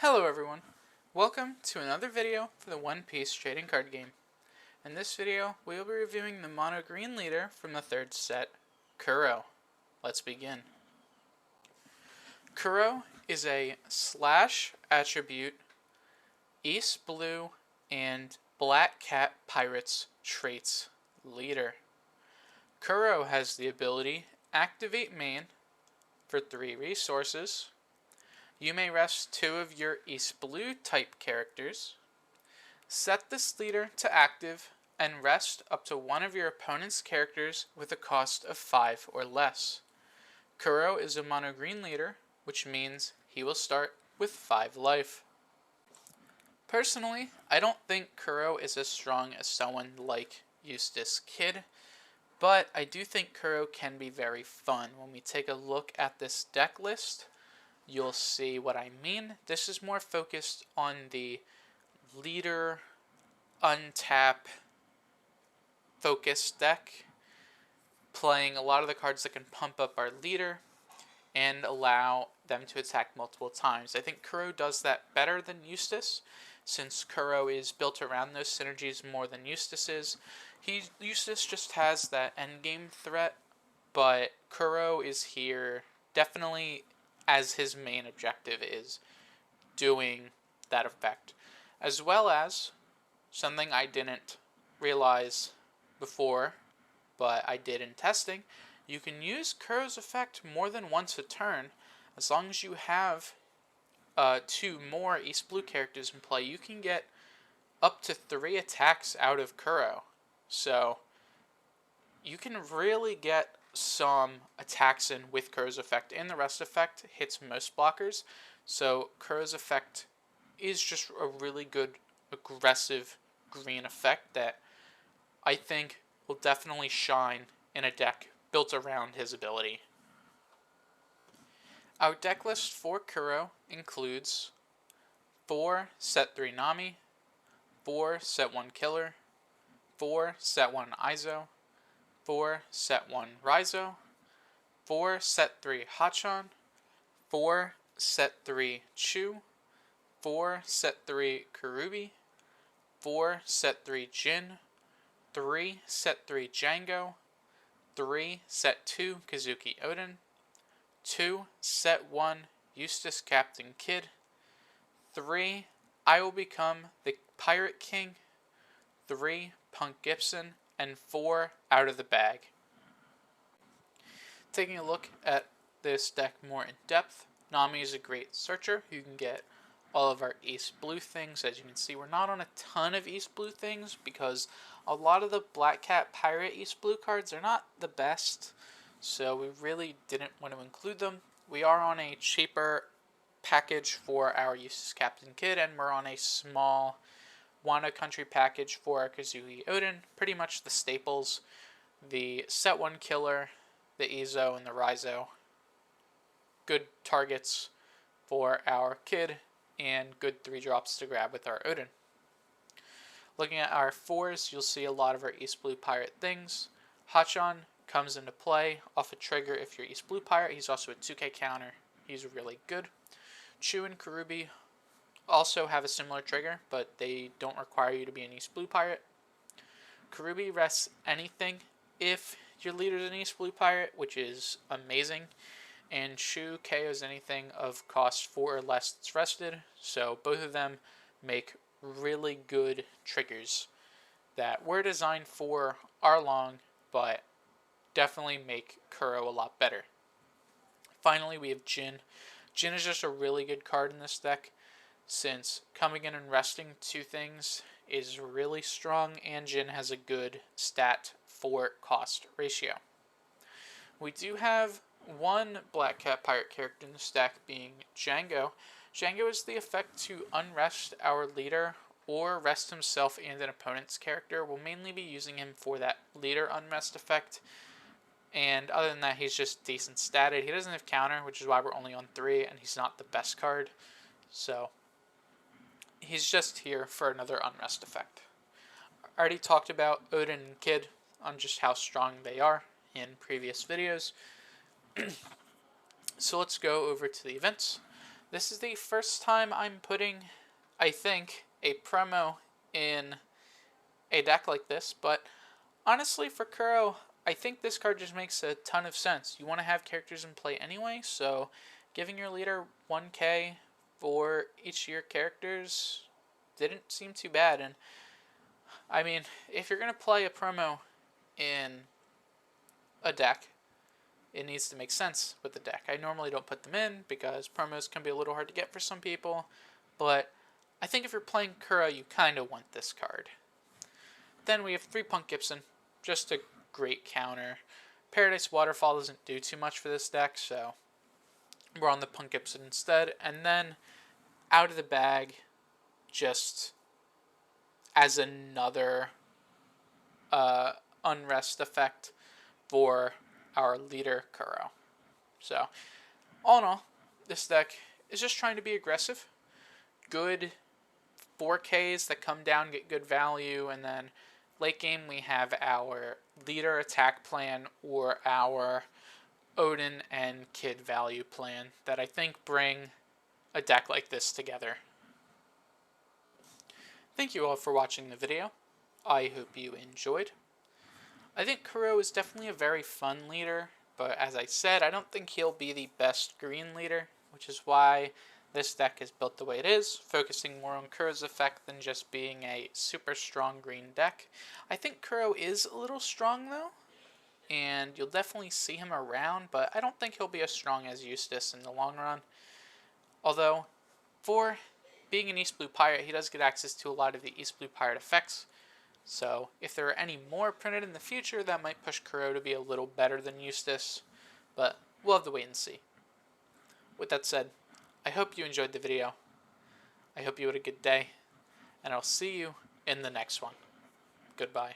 Hello everyone, welcome to another video for the One Piece trading card game. In this video, we will be reviewing the mono green leader from the third set, Kuro. Let's begin. Kuro is a slash attribute, East Blue, and Black Cat Pirates traits leader. Kuro has the ability Activate Main for 3 resources. You may rest 2 of your East Blue type characters. Set this leader to active and rest up to 1 of your opponent's characters with a cost of 5 or less. Kuro is a mono green leader, which means he will start with 5 life. Personally, I don't think Kuro is as strong as someone like Eustace Kid, but I do think Kuro can be very fun. When we take a look at this deck list, you'll see what I mean. This is more focused on the leader untap focus deck, playing a lot of the cards that can pump up our leader and allow them to attack multiple times. I think Kuro does that better than Eustace, since Kuro is built around those synergies more than Eustace is. Eustace just has that endgame threat, but Kuro is here definitely as his main objective is doing that effect. As well as, something I didn't realize before, but I did in testing, you can use Kuro's effect more than once a turn. As long as you have 2 more East Blue characters in play, you can get up to 3 attacks out of Kuro. So you can really get some attacks in with Kuro's effect, and the rest effect hits most blockers. So Kuro's effect is just a really good aggressive green effect that I think will definitely shine in a deck built around his ability. Our deck list for Kuro includes 4 set 3 Nami, 4 set 1 Killer, 4 set 1 Izo, 4 set 1 Raizo, 4 set 3 Hachan, 4 set 3 Chu, 4 set 3 Kurubi, 4 set 3 Jin, 3 set 3 Django, 3 set 2 Kazuki Odin, 2 set 1 Eustace Captain Kid, 3 I Will Become the Pirate King, 3 Punk Gibson, and 4 Out of the Bag. Taking a look at this deck more in depth, Nami is a great searcher. You can get all of our East Blue things. As you can see, we're not on a ton of East Blue things because a lot of the Black Cat Pirate East Blue cards are not the best, so we really didn't want to include them. We are on a cheaper package for our Eustace Captain Kid, and we're on a small Wano Country package for our Kazuki Odin. Pretty much the staples: the set 1 Killer, the Izo, and the Raizo. Good targets for our Kid, and good 3-drops to grab with our Odin. Looking at our 4s, you'll see a lot of our East Blue Pirate things. Hachan comes into play off a trigger if you're East Blue Pirate. He's also a 2k counter. He's really good. Chu and Kurubi also have a similar trigger, but they don't require you to be an East Blue Pirate. Kurubi rests anything if your leader's an East Blue Pirate, which is amazing. And Chu KOs anything of cost 4 or less that's rested. So both of them make really good triggers that were designed for Arlong, but definitely make Kuro a lot better. Finally, we have Jin. Jin is just a really good card in this deck, since coming in and resting 2 things is really strong, and Jin has a good stat for cost ratio. We do have 1 Black Cat Pirate character in this deck, being Django. Django is the effect to unrest our leader or rest himself and an opponent's character. We'll mainly be using him for that leader unrest effect, and other than that, he's just decent statted. He doesn't have counter, which is why we're only on 3, and he's not the best card, so he's just here for another unrest effect. I already talked about Odin and Kid on just how strong they are in previous videos. So let's go over to the events. This is the first time I'm putting, I think, a promo in a deck like this, but honestly, for Kuro, I think this card just makes a ton of sense. You want to have characters in play anyway, so giving your leader 1k for each of your characters didn't seem too bad. And I mean, if you're going to play a promo in a deck, it needs to make sense with the deck. I normally don't put them in because promos can be a little hard to get for some people, but I think if you're playing Kuro, you kind of want this card. Then we have 3 Punk Gibson, just a great counter. Paradise Waterfall doesn't do too much for this deck, so we're on the Punk Gibson instead. And then out of the bag, just as another unrest effect for our leader Kuro. So, all in all, this deck is just trying to be aggressive. Good 4Ks that come down, get good value, and then late game we have our leader attack plan or our Odin and Kid value plan that I think bring a deck like this together. Thank you all for watching the video. I hope you enjoyed. I think Kuro is definitely a very fun leader, but as I said, I don't think he'll be the best green leader, which is why this deck is built the way it is, focusing more on Kuro's effect than just being a super strong green deck. I think Kuro is a little strong though, and you'll definitely see him around, but I don't think he'll be as strong as Eustace in the long run. Although, for being an East Blue Pirate, he does get access to a lot of the East Blue Pirate effects. So, if there are any more printed in the future, that might push Kuro to be a little better than Eustace. But we'll have to wait and see. With that said, I hope you enjoyed the video. I hope you had a good day. And I'll see you in the next one. Goodbye.